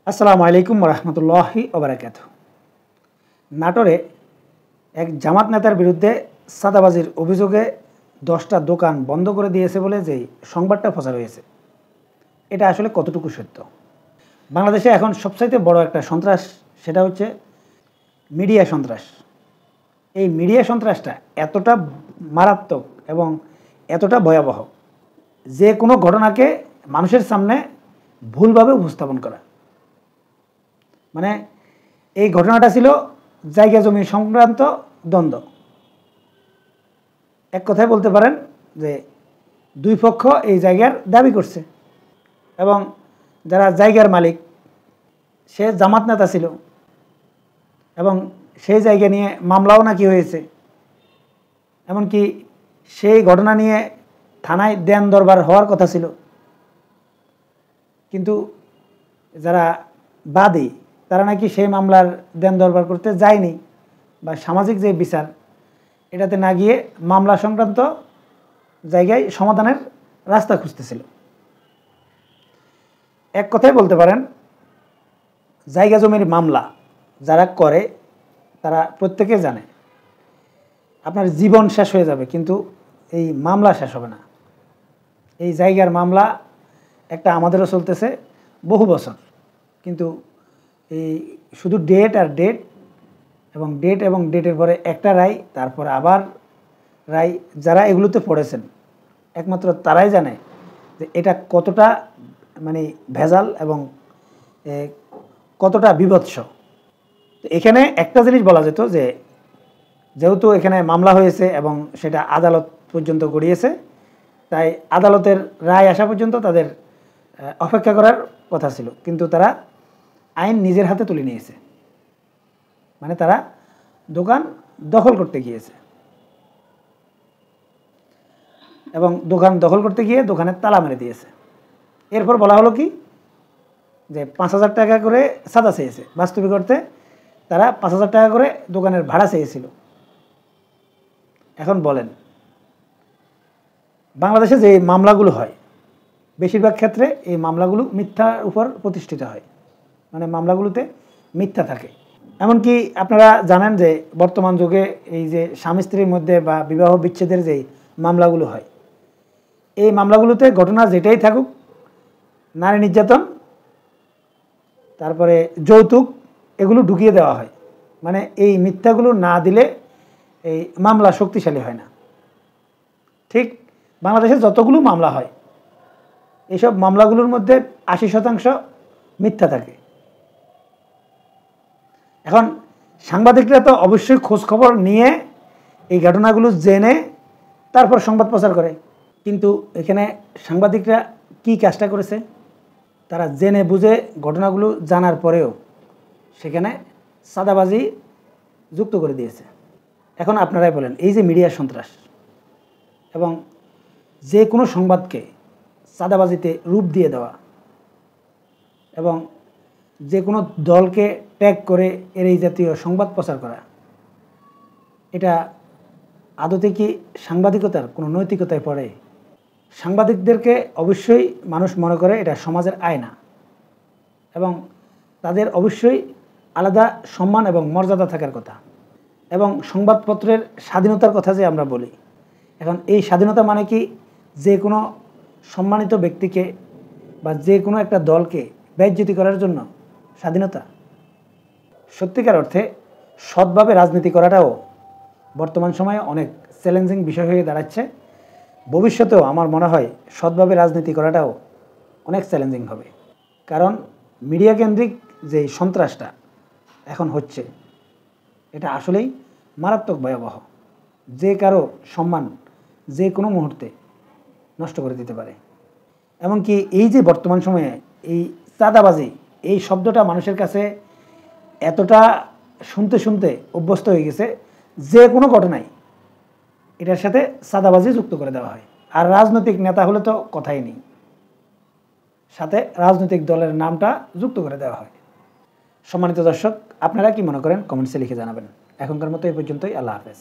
আসসালামু আলাইকুম রহমতুল্লাহি ওবারাকাতুহু। নাটোরে এক জামাত নেতার বিরুদ্ধে চাঁদাবাজির অভিযোগে 10টা দোকান বন্ধ করে দিয়েছে বলে যেই সংবাদটা প্রচার হয়েছে, এটা আসলে কতটুকু সত্য? বাংলাদেশে এখন সবচাইতে বড় একটা সন্ত্রাস, সেটা হচ্ছে মিডিয়া সন্ত্রাস। এই মিডিয়া সন্ত্রাসটা এতটা মারাত্মক এবং এতটা ভয়াবহ, যে কোনো ঘটনাকে মানুষের সামনে ভুলভাবে উপস্থাপন করা। মানে এই ঘটনাটা ছিল জায়গা জমি সংক্রান্ত দ্বন্দ্ব। এক কথায় বলতে পারেন যে দুই পক্ষ এই জায়গার দাবি করছে এবং যারা জায়গার মালিক সে জামাত নেতা ছিল এবং সেই জায়গা নিয়ে মামলাও নাকি হয়েছে। এমনকি সেই ঘটনা নিয়ে থানায় দেন দরবার হওয়ার কথা ছিল, কিন্তু যারা বাদী তারা নাকি সেই মামলার দেন দরবার করতে যায়নি, বা সামাজিক যে বিচার এটাতে না গিয়ে মামলা সংক্রান্ত জায়গায় সমাধানের রাস্তা খুঁজতেছিল। এক কথায় বলতে পারেন জায়গা জমির মামলা যারা করে তারা প্রত্যেকে জানে আপনার জীবন শেষ হয়ে যাবে, কিন্তু এই মামলা শেষ হবে না। এই জায়গার মামলা একটা আমাদেরও চলতেছে বহু বছর, কিন্তু এই শুধু ডেট আর ডেট এবং ডেটের পরে একটা রায়, তারপরে আবার রায়। যারা এগুলোতে পড়েছেন একমাত্র তারাই জানে যে এটা কতটা ভেজাল এবং কতটা বিভৎস। তো এখানে একটা জিনিস বলা যেত যে যেহেতু এখানে মামলা হয়েছে এবং সেটা আদালত পর্যন্ত গড়িয়েছে, তাই আদালতের রায় আসা পর্যন্ত তাদের অপেক্ষা করার কথা ছিল, কিন্তু তারা আইন নিজের হাতে তুলে নিয়েছে। মানে তারা দোকান দখল করতে গিয়েছে এবং দোকান দখল করতে গিয়ে দোকানের তালা মেরে দিয়েছে। এরপর বলা হলো কি যে 5,000 টাকা করে চাঁদা চেয়েছে। বাস্তবিক অর্থে তারা 5,000 টাকা করে দোকানের ভাড়া চেয়েছিল। এখন বলেন, বাংলাদেশে যে মামলাগুলো হয় বেশিরভাগ ক্ষেত্রে এই মামলাগুলো মিথ্যার উপর প্রতিষ্ঠিত হয়, মানে মামলাগুলোতে মিথ্যা থাকে। এমনকি আপনারা জানেন যে বর্তমান যুগে এই যে স্বামী স্ত্রীর মধ্যে বা বিবাহ বিচ্ছেদের যে মামলাগুলো হয়, এই মামলাগুলোতে ঘটনা যেটাই থাকুক, নারী নির্যাতন, তারপরে যৌতুক, এগুলো ঢুকিয়ে দেওয়া হয়। মানে এই মিথ্যাগুলো না দিলে এই মামলা শক্তিশালী হয় না। ঠিক বাংলাদেশে যতগুলো মামলা হয় এইসব মামলাগুলোর মধ্যে 80% মিথ্যা থাকে। এখন সাংবাদিকরা তো অবশ্যই খোঁজখবর নিয়ে এই ঘটনাগুলো জেনে তারপর সংবাদ প্রচার করে, কিন্তু এখানে সাংবাদিকরা কি কাজটা করেছে, তারা জেনে বুঝে ঘটনাগুলো জানার পরেও সেখানে চাঁদাবাজি যুক্ত করে দিয়েছে। এখন আপনারাই বলেন, এই যে মিডিয়া সন্ত্রাস এবং যে কোনো সংবাদকে চাঁদাবাজিতে রূপ দিয়ে দেওয়া এবং যে কোনো দলকে ট্যাগ করে এর এই জাতীয় সংবাদ প্রচার করা, এটা আদতে কি সাংবাদিকতার কোনো নৈতিকতায় পড়ে? সাংবাদিকদেরকে অবশ্যই মানুষ মনে করে এটা সমাজের আয়না এবং তাদের অবশ্যই আলাদা সম্মান এবং মর্যাদা থাকার কথা। এবং সংবাদপত্রের স্বাধীনতার কথা যে আমরা বলি, এখন এই স্বাধীনতা মানে কি যে কোনো সম্মানিত ব্যক্তিকে বা যে কোনো একটা দলকে বেইজ্জতি করার জন্য স্বাধীনতা? সত্যিকার অর্থে সৎভাবে রাজনীতি করাটাও বর্তমান সময়ে অনেক চ্যালেঞ্জিং বিষয় হয়ে দাঁড়াচ্ছে। ভবিষ্যতেও আমার মনে হয় সৎভাবে রাজনীতি করাটাও অনেক চ্যালেঞ্জিং হবে, কারণ মিডিয়া কেন্দ্রিক যে সন্ত্রাসটা এখন হচ্ছে এটা আসলেই মারাত্মক ভয়াবহ। যে কারো সম্মান যে কোনো মুহূর্তে নষ্ট করে দিতে পারে। এমনকি এই যে বর্তমান সময়ে এই চাঁদাবাজি, এই শব্দটা মানুষের কাছে এতটা শুনতে শুনতে অভ্যস্ত হয়ে গেছে, যে কোনো ঘটনায় এটার সাথে চাঁদাবাজি যুক্ত করে দেওয়া হয়। আর রাজনৈতিক নেতা হলে তো কথাই নেই, সাথে রাজনৈতিক দলের নামটা যুক্ত করে দেওয়া হয়। সম্মানিত দর্শক, আপনারা কি মনে করেন কমেন্টসে লিখে জানাবেন। এখনকার মতো এই পর্যন্তই। আল্লাহ হাফেজ।